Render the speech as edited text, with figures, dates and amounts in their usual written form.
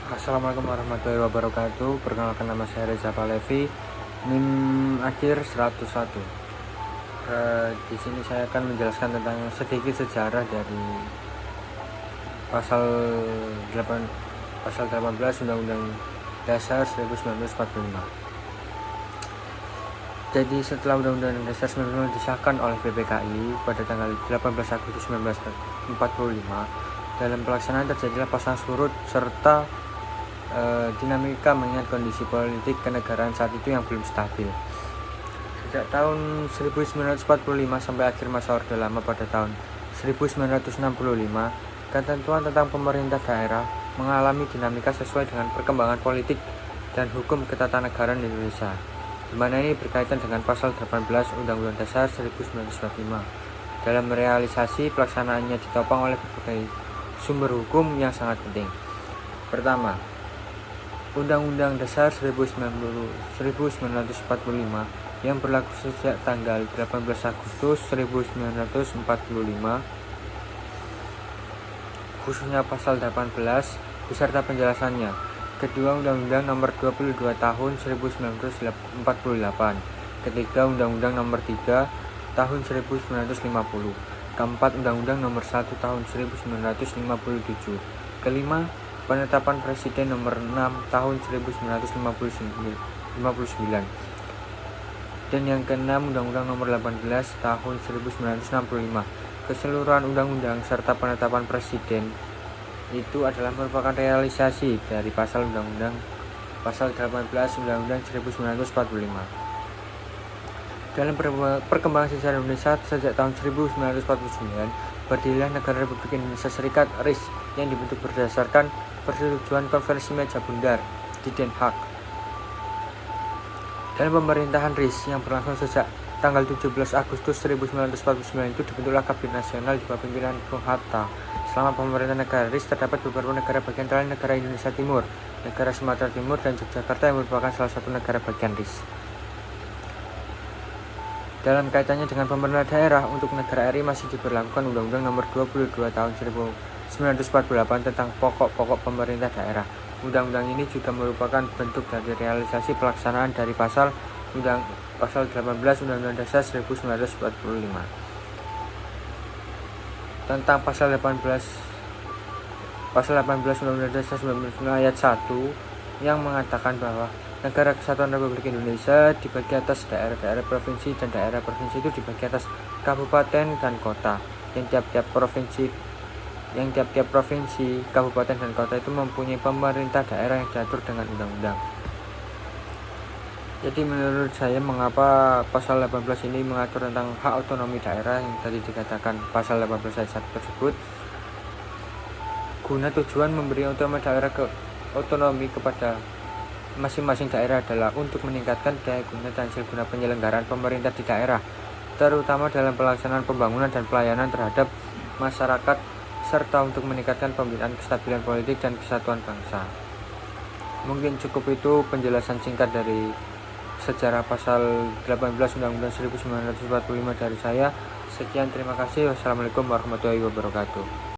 Assalamualaikum warahmatullahi wabarakatuh. Perkenalkan, nama saya Reza Palevi, NIM akhir 101. Di sini saya akan menjelaskan tentang sedikit sejarah dari pasal 18 Undang-Undang Dasar 1945. Jadi setelah Undang-Undang Dasar 1945 disahkan oleh PPKI pada tanggal 18 Agustus 1945, dalam pelaksanaan terjadilah pasang surut serta dinamika mengingat kondisi politik kenegaraan saat itu yang belum stabil. Sejak tahun 1945 sampai akhir masa Orde Lama pada tahun 1965, ketentuan tentang pemerintah daerah mengalami dinamika sesuai dengan perkembangan politik dan hukum ketatanegaraan Indonesia, di mana ini berkaitan dengan pasal 18 Undang-Undang Dasar 1945. Dalam realisasi pelaksanaannya ditopang oleh berbagai sumber hukum yang sangat penting. Pertama, Undang-Undang Dasar 1945 yang berlaku sejak tanggal 18 Agustus 1945, khususnya pasal 18 beserta penjelasannya. Kedua, Undang-Undang Nomor 22 Tahun 1948. Ketiga, Undang-Undang Nomor 3 Tahun 1950. Keempat, Undang-Undang Nomor 1 Tahun 1957. Kelima, Penetapan Presiden Nomor 6 Tahun 1959. Dan yang keenam, Undang-Undang Nomor 18 Tahun 1965. Keseluruhan undang-undang serta penetapan presiden itu adalah merupakan realisasi dari pasal 18 Undang-Undang 1945. Dalam perkembangan sejarah Indonesia sejak tahun 1949, berdirilah Negara Republik Indonesia Serikat (RIS) yang dibentuk berdasarkan persetujuan Konferensi Meja Bundar di Den Haag. Dalam pemerintahan RIS yang berlangsung sejak tanggal 17 Agustus 1949 itu dibentuklah Kabinet Nasional di bawah pimpinan Bung Hatta. Selama pemerintahan negara RIS terdapat beberapa negara bagian lain negara Indonesia Timur, negara Sumatera Timur, dan Yogyakarta yang merupakan salah satu negara bagian RIS. Dalam kaitannya dengan pemerintah daerah, untuk negara RI masih diberlakukan Undang-Undang Nomor 22 Tahun 1948 tentang pokok-pokok pemerintah daerah. Undang-undang ini juga merupakan bentuk dari realisasi pelaksanaan dari pasal 18 Undang-Undang Dasar 1945. Tentang pasal 18 Undang-Undang Dasar 1945 ayat 1 yang mengatakan bahwa Negara Kesatuan Republik Indonesia dibagi atas daerah-daerah provinsi, dan daerah provinsi itu dibagi atas kabupaten dan kota. Yang tiap-tiap provinsi, kabupaten dan kota itu mempunyai pemerintah daerah yang diatur dengan undang-undang. Jadi menurut saya, mengapa pasal 18 ini mengatur tentang hak otonomi daerah yang tadi dikatakan pasal 18 ayat 1 tersebut, guna tujuan memberi otonomi kepada masing-masing daerah adalah untuk meningkatkan daya guna dan hasil guna penyelenggaraan pemerintah di daerah, terutama dalam pelaksanaan pembangunan dan pelayanan terhadap masyarakat, serta untuk meningkatkan pembinaan kestabilan politik dan kesatuan bangsa. Mungkin cukup itu penjelasan singkat dari sejarah pasal 18 Undang-Undang 1945 dari saya. Sekian, terima kasih. Wassalamualaikum warahmatullahi wabarakatuh.